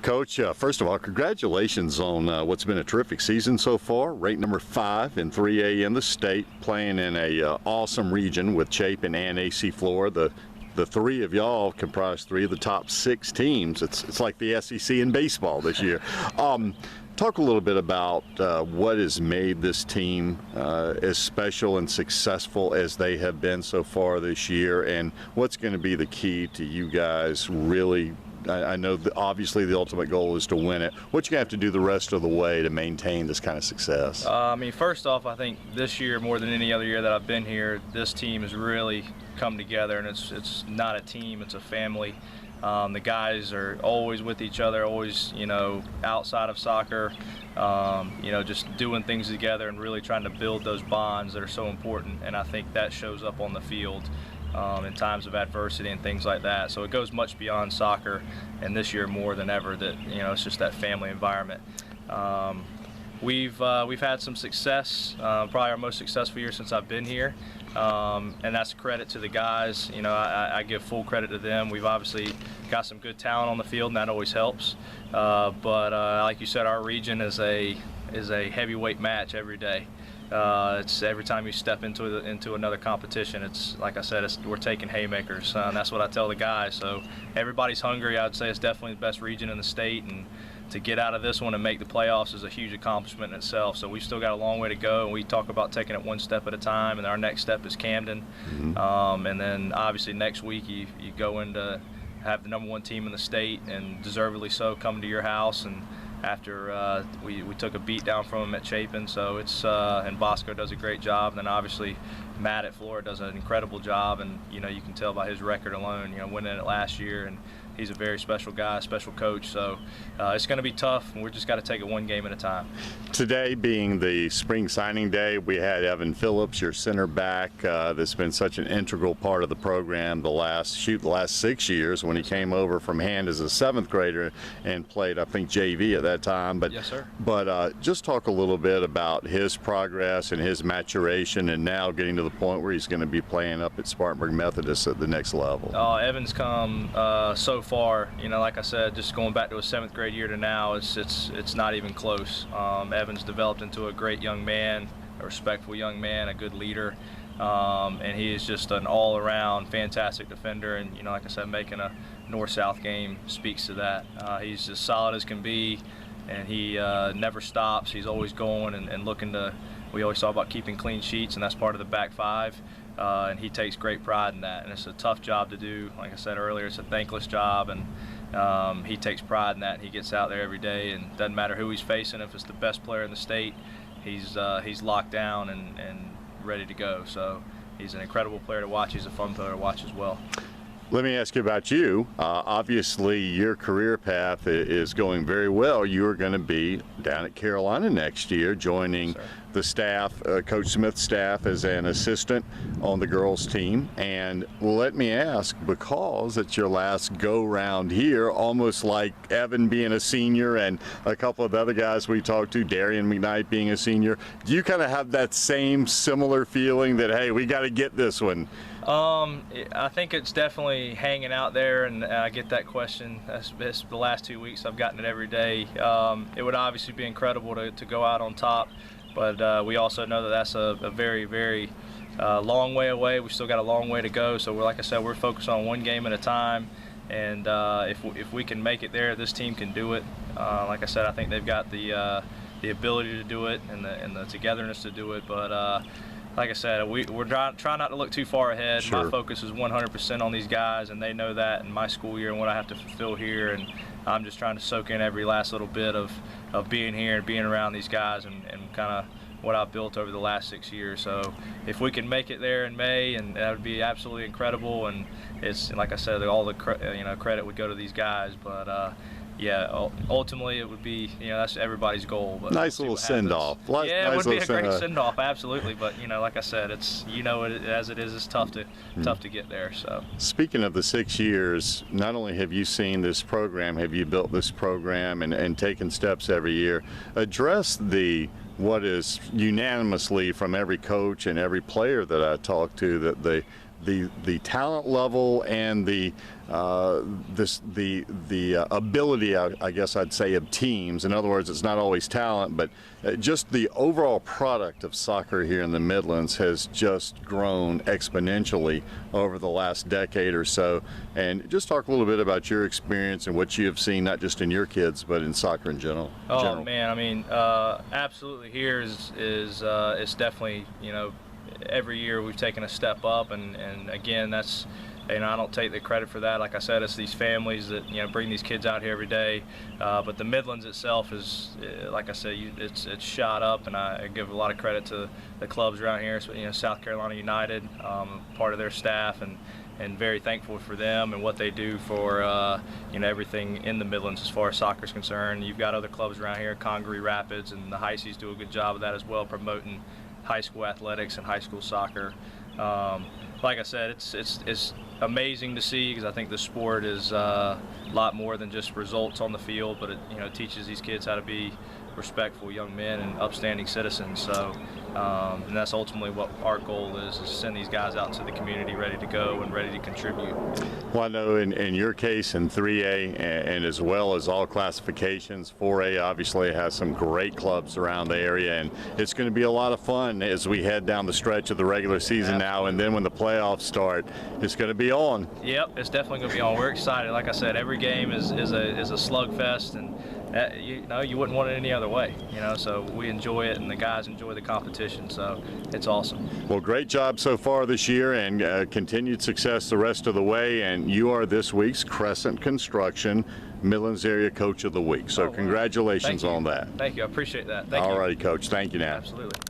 Coach, first of all, congratulations on what's been a terrific season so far. Ranked number 5 in 3A in the state, playing in a awesome region with Chapin and AC Florida. The three of y'all comprise 3 of the top 6 teams. It's like the SEC in baseball this year. Talk a little bit about what has made this team as special and successful as they have been so far this year, and what's going to be the key to you guys really. I know that obviously the ultimate goal is to win it. What you have to do the rest of the way to maintain this kind of success? I mean, first off, I think this year more than any other year that I've been here, this team has really come together, and it's not a team, it's a family. The guys are always with each other, always, outside of soccer, just doing things together and really trying to build those bonds that are so important. And I think that shows up on the field in times of adversity and things like that. So it goes much beyond soccer, and this year more than ever that, it's just that family environment. We've had some success, probably our most successful year since I've been here, and that's credit to the guys. I give full credit to them. We've obviously got some good talent on the field, and that always helps. But like you said, our region is a heavyweight match every day. It's every time you step into another competition, it's like I said, we're taking haymakers, and that's what I tell the guys. So everybody's hungry. I'd say it's definitely the best region in the state, and to get out of this one and make the playoffs is a huge accomplishment in itself. So we've still got a long way to go, and we talk about taking it one step at a time, and our next step is Camden. And then obviously next week you go into have the #1 team in the state, and deservedly so, come to your house. And after we took a beat down from them at Chapin, so it's and Bosco does a great job, and then obviously Matt at Florida does an incredible job, and you can tell by his record alone, winning it last year, and he's a very special guy, special coach. So it's going to be tough, and we're just got to take it one game at a time. Today being the spring signing day, we had Evan Phillips, your center back, that's been such an integral part of the program the last 6 years when he came over from Hand as a 7th grader and played, I think, JV at that time. But yes, sir. But just talk a little bit about his progress and his maturation, and now getting to the point where he's going to be playing up at Spartanburg Methodist at the next level. Evan's come so far, like I said, just going back to his 7th grade year to now, it's not even close. Evan's developed into a great young man, a respectful young man, a good leader, and he is just an all-around fantastic defender. And like I said, making a north-south game speaks to that. He's as solid as can be, and he never stops. He's always going and looking to. We always talk about keeping clean sheets, and that's part of the back 5. And he takes great pride in that, and it's a tough job to do. Like I said earlier, it's a thankless job, and he takes pride in that. And he gets out there every day, and doesn't matter who he's facing. If it's the best player in the state, he's locked down and ready to go. So he's an incredible player to watch. He's a fun player to watch as well. Let me ask you about you. Obviously, your career path is going very well. You are going to be down at Carolina next year, joining the staff, Coach Smith's staff, as an assistant on the girls' team. And let me ask, because it's your last go-round here, almost like Evan being a senior and a couple of the other guys we talked to, Darian McKnight being a senior, do you kind of have that same similar feeling that, hey, we got to get this one? I think it's definitely hanging out there, and I get that question. That's the last 2 weeks I've gotten it every day. It would obviously be incredible to go out on top, but we also know that that's a very, very long way away. We've still got a long way to go, so like I said, we're focused on one game at a time, and if we can make it there, this team can do it. Like I said, I think they've got the ability to do it and the togetherness to do it, but like I said, we're trying not to look too far ahead. Sure. My focus is 100% on these guys, and they know that, in my school year and what I have to fulfill here. And I'm just trying to soak in every last little bit of being here and being around these guys and kind of what I've built over the last 6 years. So if we can make it there in May, and that would be absolutely incredible. And it's, like I said, all the credit would go to these guys. But yeah, ultimately it would be, that's everybody's goal. But nice little send-off. Yeah, it would be a great send-off, absolutely. But like I said, it's as it is, it's tough to get there. So speaking of the 6 years, not only have you seen this program, have you built this program and taken steps every year. Address what is unanimously from every coach and every player that I talk to, that the talent level and the ability, I guess I'd say, of teams. In other words, it's not always talent, but just the overall product of soccer here in the Midlands has just grown exponentially over the last decade or so. And just talk a little bit about your experience and what you have seen, not just in your kids, but in soccer in general. Oh man, I mean, absolutely. Here is it's definitely, you know, every year we've taken a step up, and again, that's, you know, I don't take the credit for that. Like I said, it's these families that, you know, bring these kids out here every day. But the Midlands itself is, like I said, it's shot up, and I give a lot of credit to the clubs around here. So, you know, South Carolina United, part of their staff, and very thankful for them and what they do for you know, everything in the Midlands as far as soccer is concerned. You've got other clubs around here, Congaree Rapids, and the Heiseys do a good job of that as well, promoting high school athletics and high school soccer. Like I said, it's amazing to see, because I think the sport is a lot more than just results on the field, but it, you know, teaches these kids how to be respectful young men and upstanding citizens. So, and that's ultimately what our goal is send these guys out into the community ready to go and ready to contribute. Well, I know in your case in 3A and as well as all classifications, 4A obviously has some great clubs around the area, and it's going to be a lot of fun as we head down the stretch of the regular season now, and then when the playoffs start, it's going to be on. Yep, it's definitely going to be on. We're excited. Like I said, every game is a slugfest, and you know, you wouldn't want it any other way, you know, so we enjoy it, and the guys enjoy the competition, so it's awesome. Well, great job so far this year, and continued success the rest of the way, and you are this week's Crescent Construction Midlands Area Coach of the Week, so congratulations on that. Thank you, I appreciate that. Thank you. All righty, Coach, thank you now. Absolutely.